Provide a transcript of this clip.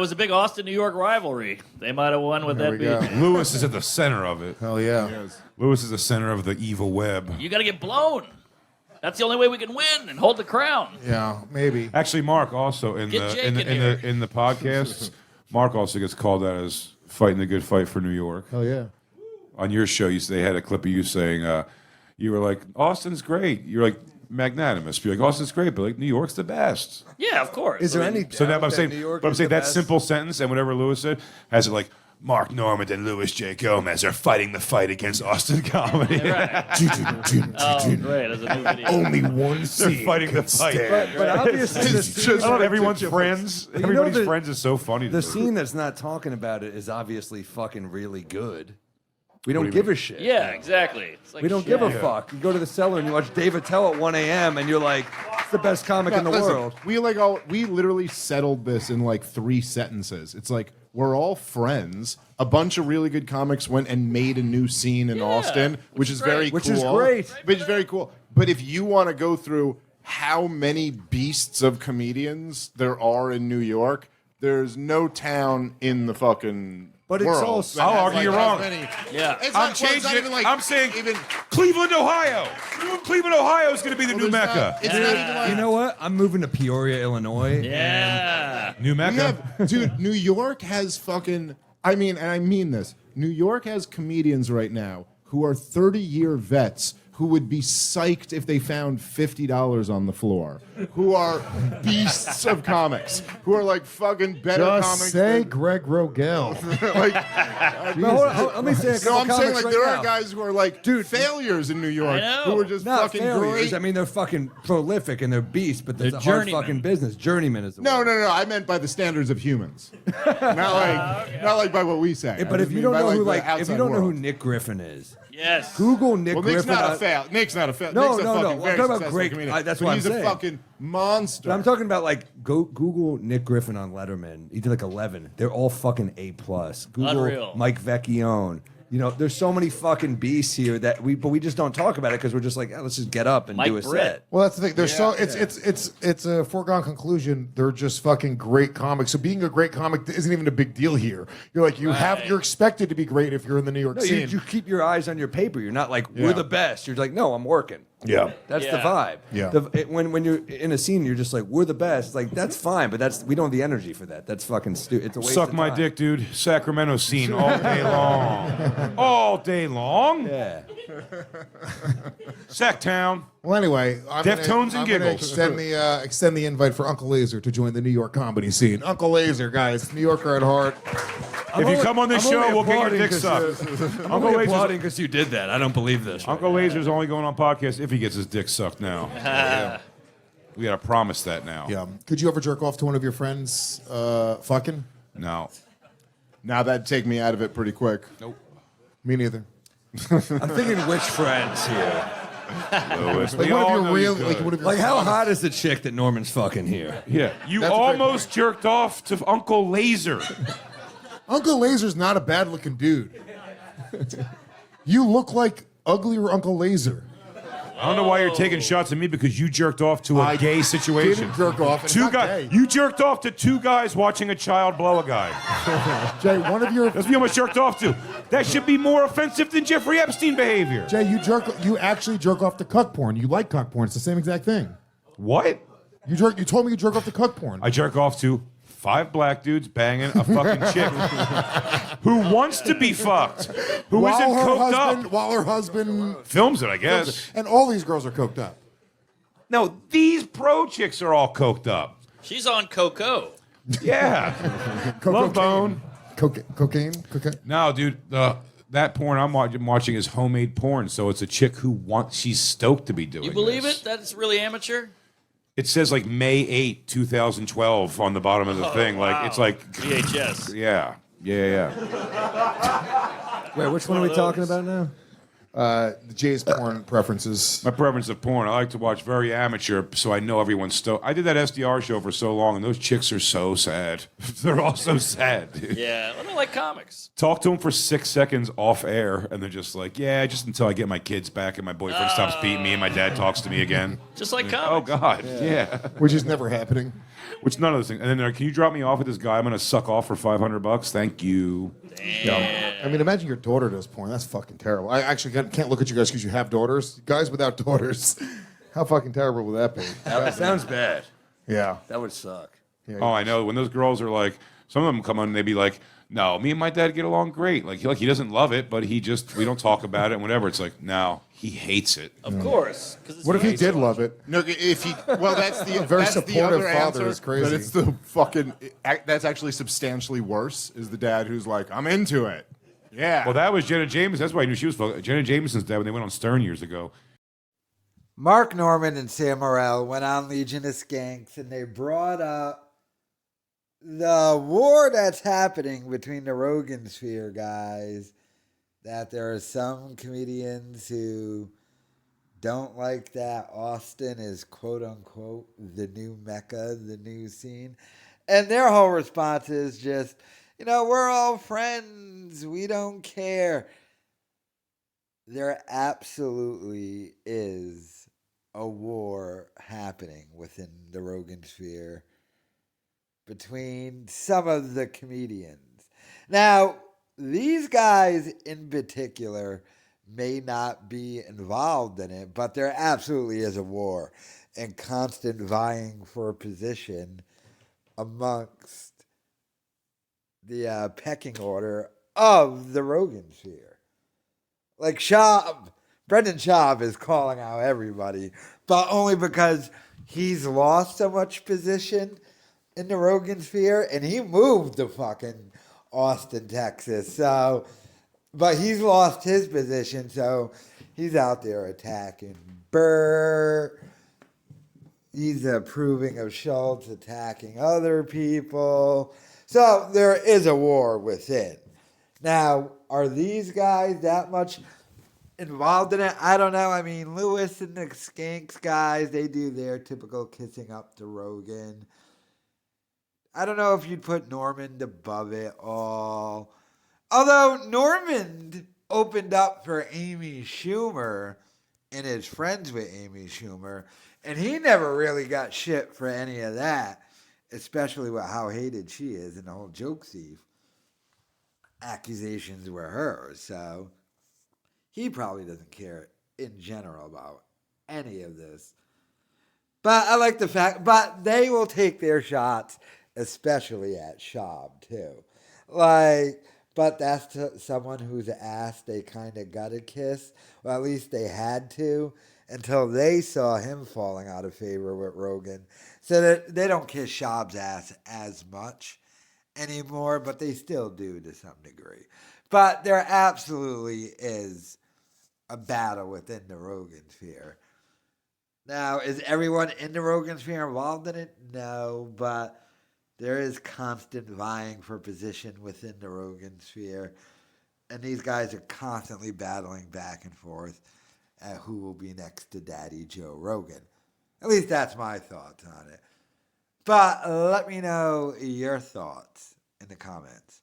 there was a big Austin-New York rivalry. They might have won with that beat. Lewis is at the center of it. Hell yeah. Lewis is the center of the evil web. You got to get blown. That's the only way we can win and hold the crown. Yeah, maybe. Actually, Mark also in the podcasts, Mark also gets called out as fighting the good fight for New York. Hell yeah. On your show, they had a clip of you saying you were like, Austin's great. You're like magnanimous. You're like, Austin's great, but like New York's the best. Yeah, of course. Is there any? So now I'm saying, New York but I'm is saying the that best? simple sentence and whatever Lewis said has it like Mark Normand and Louis J. Gomez are fighting the fight against Austin comedy. Right. Oh, great. There's a new video. Only one scene. They're fighting the fight. But obviously, the scene, I love everyone's friends. you know Everybody's the- friends is so funny. To the me. scene that's not talking about it is obviously fucking really good. We don't give a shit. Yeah, exactly. It's like We don't give a fuck. You go to the cellar and you watch Dave Attell at 1 a.m. and you're like, it's the best comic in the world. We literally settled this in like 3 sentences. It's like we're all friends. A bunch of really good comics went and made a new scene in Austin, which is very cool. Which is great. Which is very cool. But if you want to go through how many beasts of comedians there are in New York, there's no town in the fucking But it's world. also- that I'll has, argue like, you're as wrong. many- Yeah. It's I'm not- well, it's changing not it. even like I'm saying even. Cleveland, Ohio. Cleveland, Ohio is going to be the new there's Mecca. not- it's not even like You know what? I'm moving to Peoria, Illinois. Yeah. New we Mecca. have, dude, New York has fucking. I mean, and I mean this. New York has comedians right now who are 30-year vets who would be psyched if they found $50 on the floor, who are beasts of comics, who are like fucking better Just comics. say than, Greg Rogel. like, No, hold on, let me say a couple no, I'm saying comics like right there now. are guys who are like failures in New York I know. who are just Not fucking failures. great. I mean, they're fucking prolific and they're beasts, but that's They're a hard journeymen. fucking business. Journeyman is the No, word. no, no, no. I meant by the standards of humans, not like by what we say. I But just if you mean don't by, know who the like if outside you don't know who world. Nick Griffin is, Yes. Google Nick Well, Nick's Griffin. not a on- fail. Nick's not a fail. No, Nick's a no, no. fucking I'm very talking about successful great- comedian. that's but what he's I'm a saying. fucking monster. But I'm talking about like Google Nick Griffin on Letterman. He did like 11. They're all fucking A+. Google Unreal. Mike Vecchione. You know, there's so many fucking beasts here that we just don't talk about it because we're just like, let's just get up and Mike do a Britt. set. Well, that's the thing. There's it's a foregone conclusion. They're just fucking great comics. So being a great comic isn't even a big deal here. You're like you're expected to be great if you're in the New York No, scene. you keep your eyes on your paper. You're not like we're the best. You're like, no, I'm working. yeah. That's the Yeah. vibe. Yeah. When you're in a scene, you're just like, we're the best. It's like that's fine, but we don't have the energy for that. That's fucking stupid. It's a waste Suck of my time. dick, dude. Sacramento scene all day long. All day long. Yeah. Sacktown. Well, anyway, I'm Deftones and gonna giggles. extend the invite for Uncle Laser to join the New York comedy scene. Uncle Laser, guys, New Yorker at heart. If you come on this I'm only show, we'll get your applauding dick 'cause, sucked. I'm Uncle only Laser's, applauding because you did that. I don't believe this. Uncle Laser's only going on podcasts if he gets his dick sucked now. We gotta promise that now. Yeah. Could you ever jerk off to one of your friends fucking? No. Now that'd take me out of it pretty quick. Nope. Me neither. I'm thinking which friends here. Lewis. Like, We what if all you're know real? you Like, could. what if Like, how hot is the chick that Norman's fucking here? Yeah. You That's a great almost jerked off to Uncle Laser. Uncle Laser's not a bad looking dude. You look like uglier Uncle Laser. I don't know why you're taking shots at me because you jerked off to a I gay situation. didn't jerk off. It's Two not guys. gay. You jerked off to 2 guys watching a child blow a guy. Jay, one of your That's what you almost jerked off to. That should be more offensive than Jeffrey Epstein behavior. Jay, you actually jerk off to cuck porn. You like cuck porn. It's the same exact thing. What? You told me you jerk off to cuck porn. I jerk off to 5 black dudes banging a fucking chick who wants to be fucked, who isn't coked up. While her husband Films it, I guess. and all these girls are coked up. No, these pro chicks are all coked up. She's on Coco. Yeah. Love bone. Cocaine. No, dude, that porn I'm watching is homemade porn, so it's a chick she's stoked to be doing You believe this. it? That's really amateur? It says like May 8, 2012 on the bottom of the thing. Wow. Like it's like VHS. yeah. Wait, which one are we talking about now? Jay's porn preferences. My preference of porn. I like to watch very amateur, so I know everyone's still. I did that SDR show for so long, and those chicks are so sad. They're all so sad, dude. Yeah, well, they're like comics. Talk to them for 6 seconds off air, and they're just like, yeah, just until I get my kids back and my boyfriend stops beating me and my dad talks to me again. Just like Oh, comics. God. Yeah. Which is never happening. Which none of those things. And then they're like, can you drop me off with this guy? I'm going to suck off for $500. Thank you. I mean, imagine your daughter does porn. That's fucking terrible. I actually can't look at you guys because you have daughters. Guys without daughters. How fucking terrible would that be? That sounds bad. Yeah. That would suck. Oh, I know. When those girls are like, some of them come on and they be like, no, me and my dad get along great. Like he doesn't love it, but we don't talk about it and whatever. It's like, no, he hates it. Of course. 'Cause it's What if he nice. did love it? No, if he well, that's the very that's the supportive other father answer. is crazy. But it's the fucking that's actually substantially worse. Is the dad who's like, I'm into it. Yeah. Well, that was Jenna Jameson. That's why I knew she was Jenna Jameson's dad when they went on Stern years ago. Mark Norman and Sam Morril went on Legion of Skanks, and they brought up the war that's happening between the Rogansphere guys, that there are some comedians who don't like that Austin is quote unquote the new Mecca, the new scene. And their whole response is just, we're all friends. We don't care. There absolutely is a war happening within the Rogan sphere between some of the comedians. Now, these guys in particular may not be involved in it, but there absolutely is a war and constant vying for position amongst the pecking order of the Rogan sphere. Like Brendan Schaub is calling out everybody, but only because he's lost so much position in the Rogan sphere, and he moved to fucking Austin, Texas. So, but he's lost his position, so he's out there attacking Burr. He's approving of Schultz attacking other people. So there is a war within. Now, are these guys that much involved in it? I don't know. I mean, Lewis and the Skanks guys, they do their typical kissing up to Rogan. I don't know if you'd put Normand above it all. Although Normand opened up for Amy Schumer and is friends with Amy Schumer, and he never really got shit for any of that, especially with how hated she is and the whole joke thief accusations were hers. So he probably doesn't care in general about any of this. But I like the fact, but they will take their shots, especially at Schaub too. But that's someone whose ass they kind of got to kiss, or at least they had to, until they saw him falling out of favor with Rogan. So that they don't kiss Schaub's ass as much anymore, but they still do to some degree. But there absolutely is a battle within the Rogan sphere. Now, is everyone in the Rogan sphere involved in it? No, but there is constant vying for position within the Rogan sphere. And these guys are constantly battling back and forth at who will be next to Daddy Joe Rogan. At least that's my thoughts on it. But let me know your thoughts in the comments.